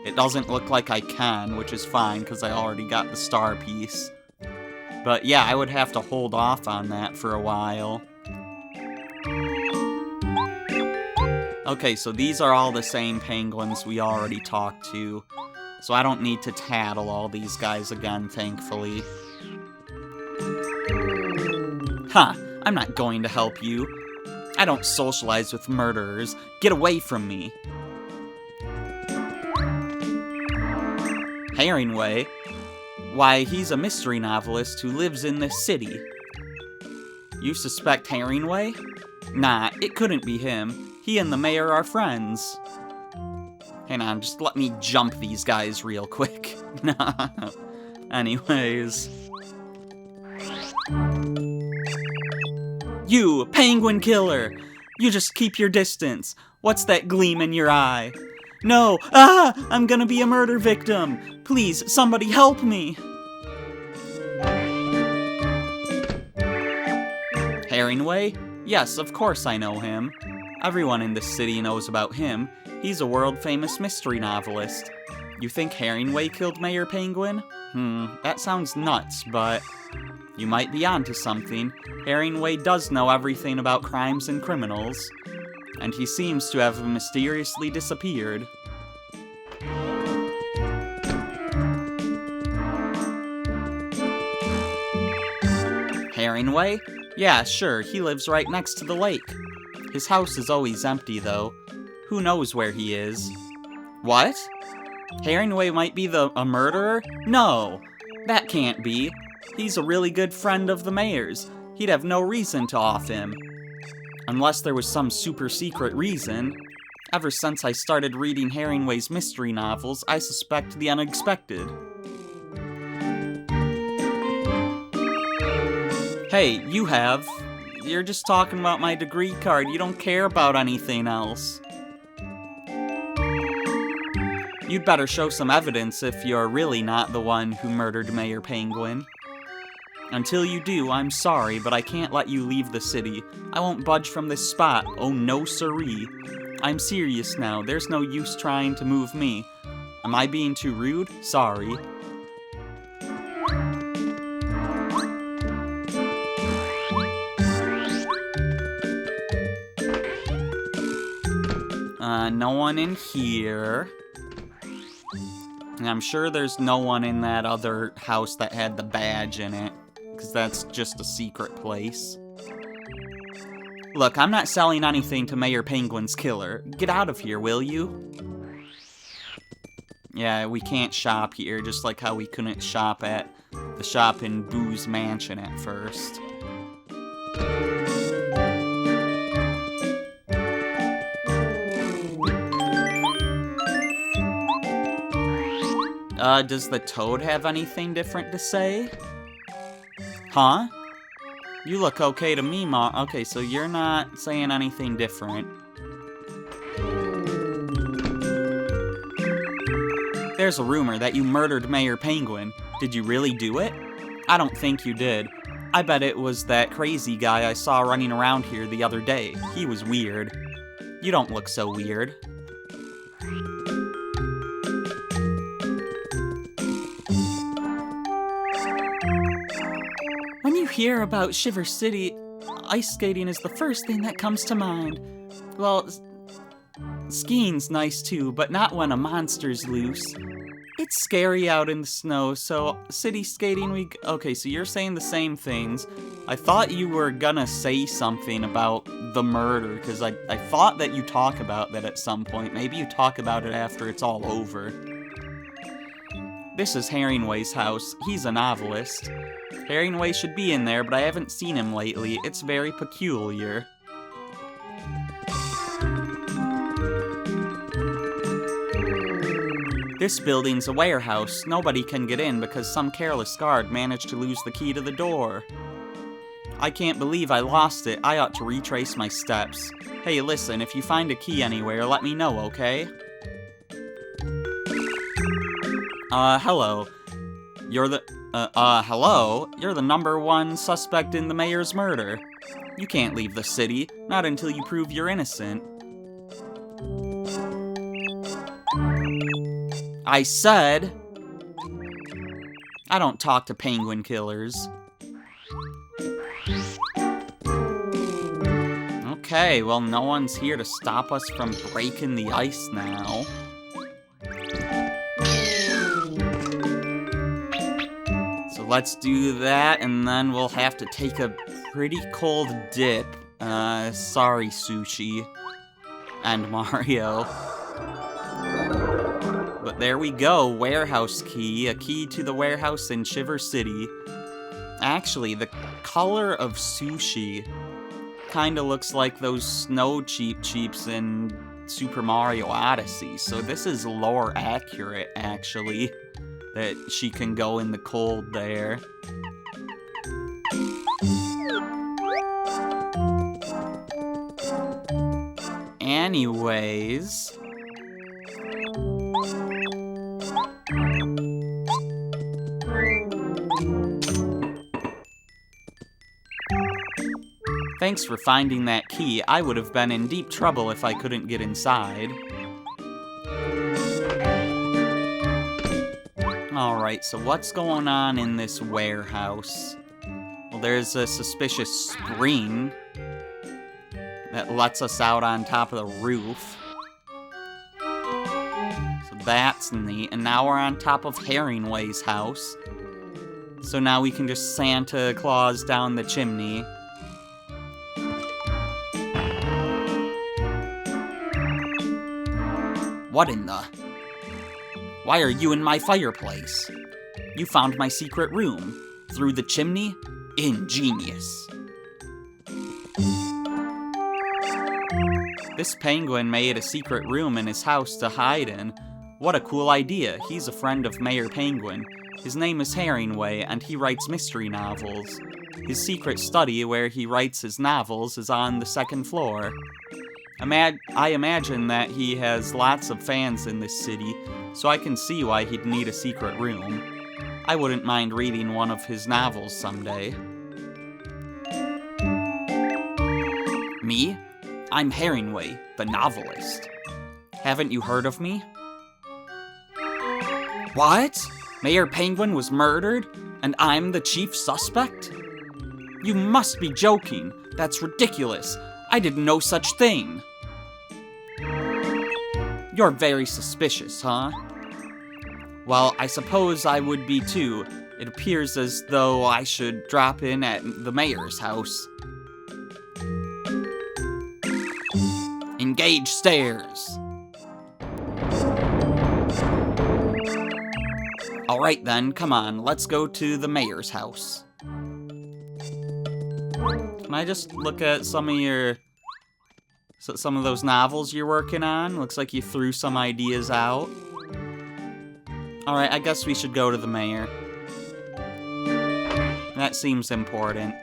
It doesn't look like I can, which is fine, because I already got the star piece. But yeah, I would have to hold off on that for a while. Okay, so these are all the same penguins we already talked to, so I don't need to tattle all these guys again, thankfully. Huh, I'm not going to help you. I don't socialize with murderers. Get away from me. Herringway? Why, he's a mystery novelist who lives in this city. You suspect Herringway? Nah, it couldn't be him. He and the mayor are friends. Hang on, just let me jump these guys real quick. Nah. Anyways. You, penguin killer! You just keep your distance. What's that gleam in your eye? No! Ah! I'm gonna be a murder victim! Please, somebody help me! Herringway? Yes, of course I know him. Everyone in this city knows about him. He's a world-famous mystery novelist. You think Herringway killed Mayor Penguin? That sounds nuts, but you might be onto something. Herringway does know everything about crimes and criminals, and he seems to have mysteriously disappeared. Herringway? Yeah, sure, he lives right next to the lake. His house is always empty, though. Who knows where he is? What? Herringway might be a murderer? No, that can't be. He's a really good friend of the mayor's. He'd have no reason to off him. Unless there was some super secret reason. Ever since I started reading Herringway's mystery novels, I suspect the unexpected. Hey, you're just talking about my degree card. You don't care about anything else. You'd better show some evidence if you're really not the one who murdered Mayor Penguin. Until you do, I'm sorry, but I can't let you leave the city. I won't budge from this spot. Oh no siree. I'm serious now. There's no use trying to move me. Am I being too rude? Sorry. No one in here. And I'm sure there's no one in that other house that had the badge in it, because that's just a secret place. Look, I'm not selling anything to Mayor Penguin's killer. Get out of here, will you? Yeah, we can't shop here, just like how we couldn't shop at the shop in Boo's mansion at first. Does the toad have anything different to say? Huh? You look okay to me, Ma. Okay, so you're not saying anything different. There's a rumor that you murdered Mayor Penguin. Did you really do it? I don't think you did. I bet it was that crazy guy I saw running around here the other day. He was weird. You don't look so weird. When you hear about Shiver City, ice skating is the first thing that comes to mind. Well, skiing's nice too, but not when a monster's loose. It's scary out in the snow, so city skating okay, so you're saying the same things. I thought you were gonna say something about the murder, because I thought that you talk about that at some point. Maybe you talk about it after it's all over. This is Herringway's house. He's a novelist. Herringway should be in there, but I haven't seen him lately. It's very peculiar. This building's a warehouse. Nobody can get in because some careless guard managed to lose the key to the door. I can't believe I lost it. I ought to retrace my steps. Hey, listen, if you find a key anywhere, let me know, okay? Hello. Hello? You're the #1 suspect in the mayor's murder. You can't leave the city, not until you prove you're innocent. I said... I don't talk to penguin killers. Okay, well, no one's here to stop us from breaking the ice now. So let's do that, and then we'll have to take a pretty cold dip. Sorry, Sushi. And Mario. But there we go, warehouse key, a key to the warehouse in Shiver City. Actually, the color of Sushi kinda looks like those snow cheeps in Super Mario Odyssey, so this is lore accurate, actually, that she can go in the cold there. Anyways... Thanks for finding that key. I would have been in deep trouble if I couldn't get inside. Alright, so what's going on in this warehouse? Well, there's a suspicious spring that lets us out on top of the roof. So that's neat. And now we're on top of Herringway's house. So now we can just Santa Claus down the chimney. What in the... Why are you in my fireplace? You found my secret room. Through the chimney? Ingenious. This penguin made a secret room in his house to hide in. What a cool idea. He's a friend of Mayor Penguin. His name is Herringway, and he writes mystery novels. His secret study, where he writes his novels, is on the second floor. I imagine that he has lots of fans in this city, so I can see why he'd need a secret room. I wouldn't mind reading one of his novels someday. Me? I'm Herringway, the novelist. Haven't you heard of me? What? Mayor Penguin was murdered, and I'm the chief suspect? You must be joking. That's ridiculous. I did no such thing. You're very suspicious, huh? Well, I suppose I would be too. It appears as though I should drop in at the mayor's house. Engage stairs. Alright then, come on, let's go to the mayor's house. Can I just look at some of those novels you're working on? Looks like you threw some ideas out. Alright, I guess we should go to the mayor. That seems important.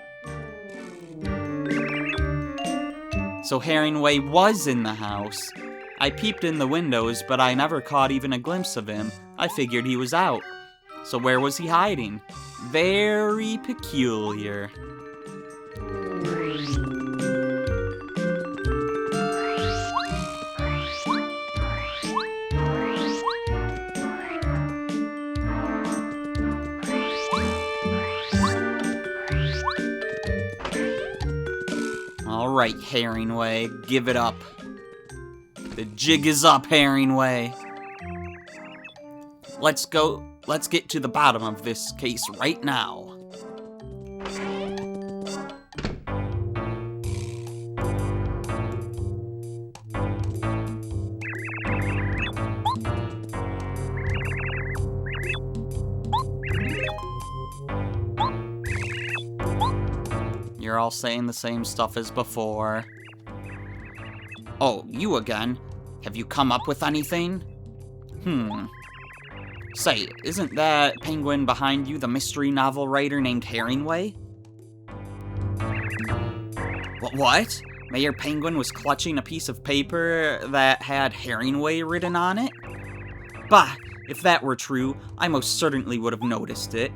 So Herringway was in the house. I peeped in the windows, but I never caught even a glimpse of him. I figured he was out. So where was he hiding? Very peculiar. Alright, Herringway, give it up. The jig is up, Herringway. Let's get to the bottom of this case right now. You're all saying the same stuff as before. Oh, you again? Have you come up with anything? Say, isn't that penguin behind you the mystery novel writer named Herringway? What? Mayor Penguin was clutching a piece of paper that had Herringway written on it? Bah, if that were true, I most certainly would have noticed it.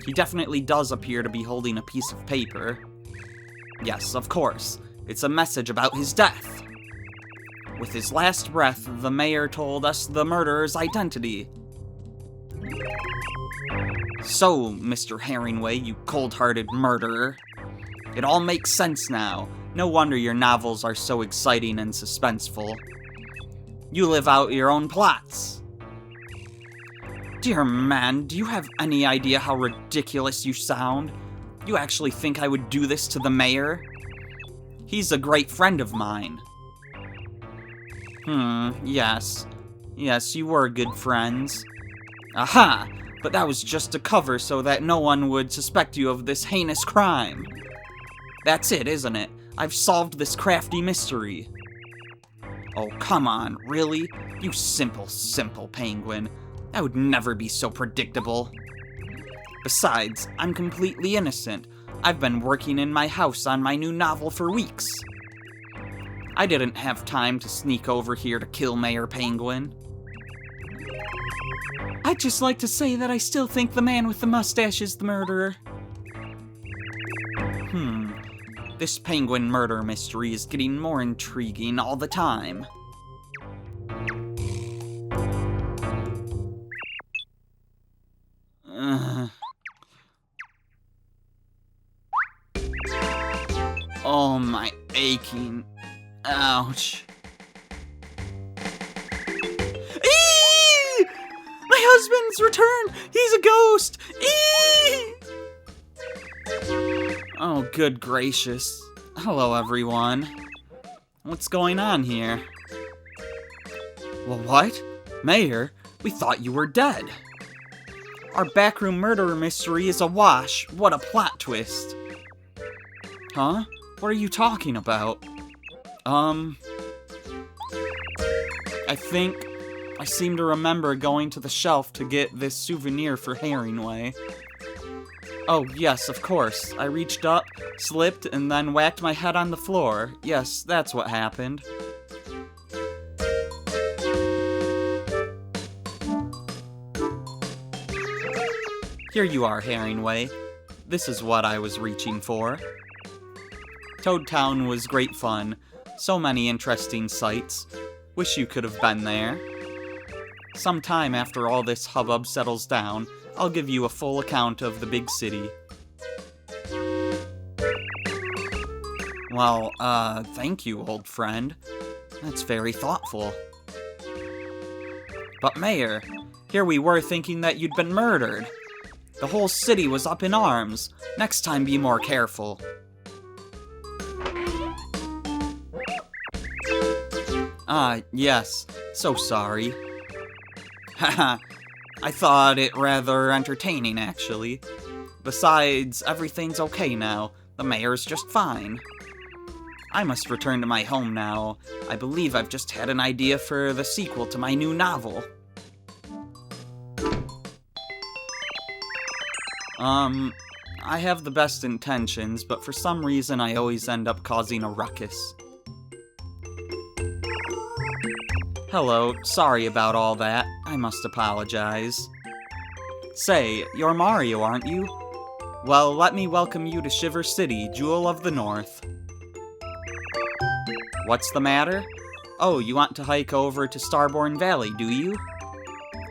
He definitely does appear to be holding a piece of paper. Yes, of course. It's a message about his death. With his last breath, the mayor told us the murderer's identity. So, Mr. Herringway, you cold-hearted murderer. It all makes sense now. No wonder your novels are so exciting and suspenseful. You live out your own plots. Dear man, do you have any idea how ridiculous you sound? You actually think I would do this to the mayor? He's a great friend of mine. Yes. Yes, you were good friends. Aha! But that was just a cover so that no one would suspect you of this heinous crime. That's it, isn't it? I've solved this crafty mystery. Oh, come on, really? You simple penguin. I would never be so predictable. Besides, I'm completely innocent. I've been working in my house on my new novel for weeks. I didn't have time to sneak over here to kill Mayor Penguin. I'd just like to say that I still think the man with the mustache is the murderer. This penguin murder mystery is getting more intriguing all the time. Oh, my aching. Ouch. Eee! My husband's returned! He's a ghost! Eee! Oh, good gracious. Hello, everyone. What's going on here? Well, what? Mayor, we thought you were dead. Our backroom murder mystery is a wash. What a plot twist. Huh? What are you talking about? I seem to remember going to the shelf to get this souvenir for Herringway. Oh, yes, of course. I reached up, slipped, and then whacked my head on the floor. Yes, that's what happened. Here you are, Herringway. This is what I was reaching for. Toad Town was great fun. So many interesting sights. Wish you could have been there. Sometime after all this hubbub settles down, I'll give you a full account of the big city. Well, thank you, old friend. That's very thoughtful. But Mayor, here we were thinking that you'd been murdered. The whole city was up in arms. Next time be more careful. Yes. So sorry. Haha. I thought it rather entertaining, actually. Besides, everything's okay now. The mayor's just fine. I must return to my home now. I believe I've just had an idea for the sequel to my new novel. I have the best intentions, but for some reason I always end up causing a ruckus. Hello, sorry about all that. I must apologize. Say, you're Mario, aren't you? Well, let me welcome you to Shiver City, Jewel of the North. What's the matter? Oh, you want to hike over to Starborn Valley, do you?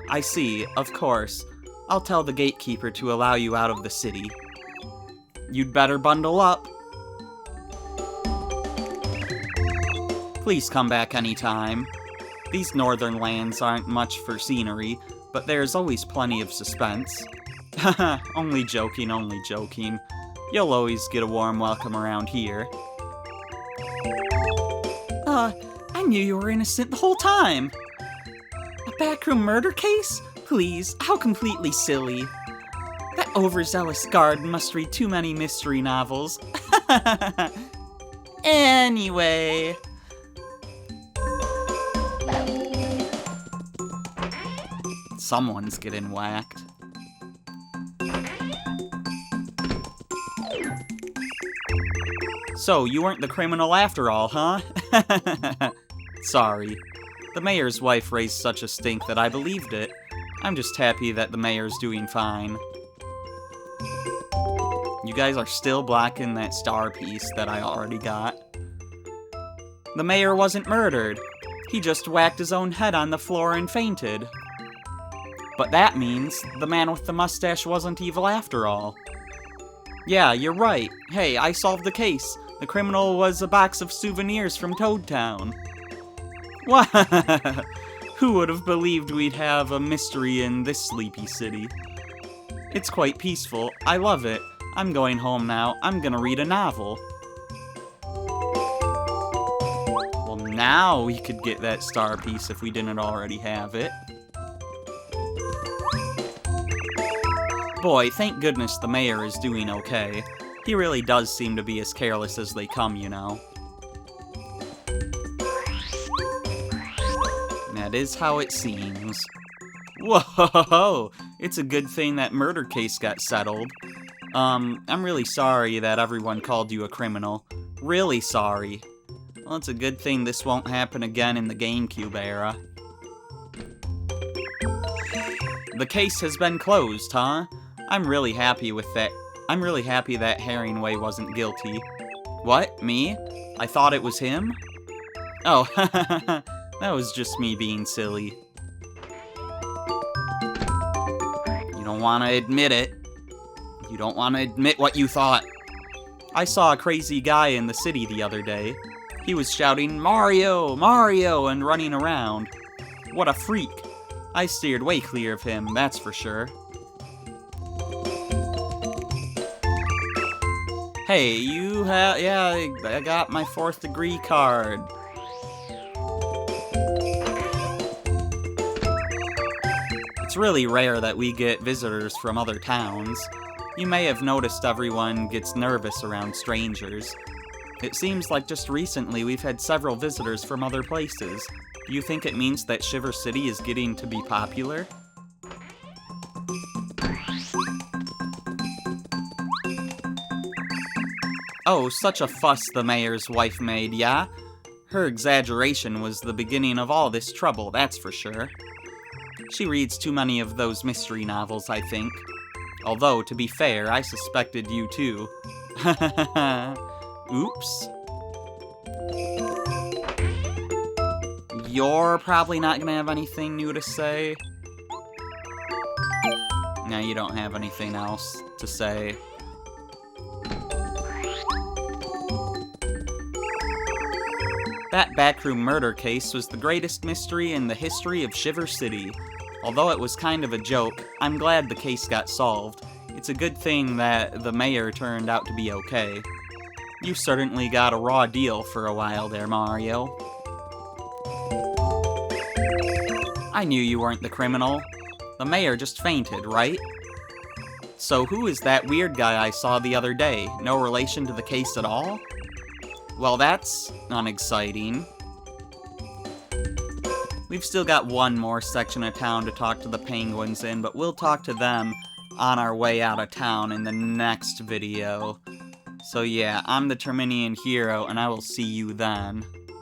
I see, of course. I'll tell the gatekeeper to allow you out of the city. You'd better bundle up. Please come back anytime. These northern lands aren't much for scenery, but there's always plenty of suspense. Haha, only joking, only joking. You'll always get a warm welcome around here. I knew you were innocent the whole time. A backroom murder case? Please, how completely silly. That overzealous guard must read too many mystery novels. Anyway. Someone's getting whacked. So, you weren't the criminal after all, huh? Sorry. The mayor's wife raised such a stink that I believed it. I'm just happy that the mayor's doing fine. You guys are still blocking that star piece that I already got. The mayor wasn't murdered. He just whacked his own head on the floor and fainted. But that means the man with the mustache wasn't evil after all. Yeah, you're right. Hey, I solved the case. The criminal was a box of souvenirs from Toad Town. What? Who would have believed we'd have a mystery in this sleepy city? It's quite peaceful. I love it. I'm going home now. I'm gonna read a novel. Well, now we could get that star piece if we didn't already have it. Boy, thank goodness the mayor is doing okay. He really does seem to be as careless as they come, you know. That is how it seems. Whoa! It's a good thing that murder case got settled. I'm really sorry that everyone called you a criminal. Really sorry. Well, it's a good thing this won't happen again in the GameCube era. The case has been closed, huh? I'm really happy with that. I'm really happy that Herringway wasn't guilty. What? Me? I thought it was him? Oh, that was just me being silly. You don't want to admit it. You don't want to admit what you thought. I saw a crazy guy in the city the other day. He was shouting, "Mario! Mario!" and running around. What a freak. I steered way clear of him, that's for sure. Hey, yeah, I got my 4th degree card. It's really rare that we get visitors from other towns. You may have noticed everyone gets nervous around strangers. It seems like just recently we've had several visitors from other places. Do you think it means that Shiver City is getting to be popular? Oh, such a fuss the mayor's wife made, yeah? Her exaggeration was the beginning of all this trouble, that's for sure. She reads too many of those mystery novels, I think. Although, to be fair, I suspected you too. Oops. You're probably not gonna have anything new to say. No, you don't have anything else to say. That backroom murder case was the greatest mystery in the history of Shiver City. Although it was kind of a joke, I'm glad the case got solved. It's a good thing that the mayor turned out to be okay. You certainly got a raw deal for a while there, Mario. I knew you weren't the criminal. The mayor just fainted, right? So who is that weird guy I saw the other day? No relation to the case at all? Well, that's unexciting. We've still got one more section of town to talk to the penguins in, but we'll talk to them on our way out of town in the next video. So yeah, I'm the Terminian Hero, and I will see you then.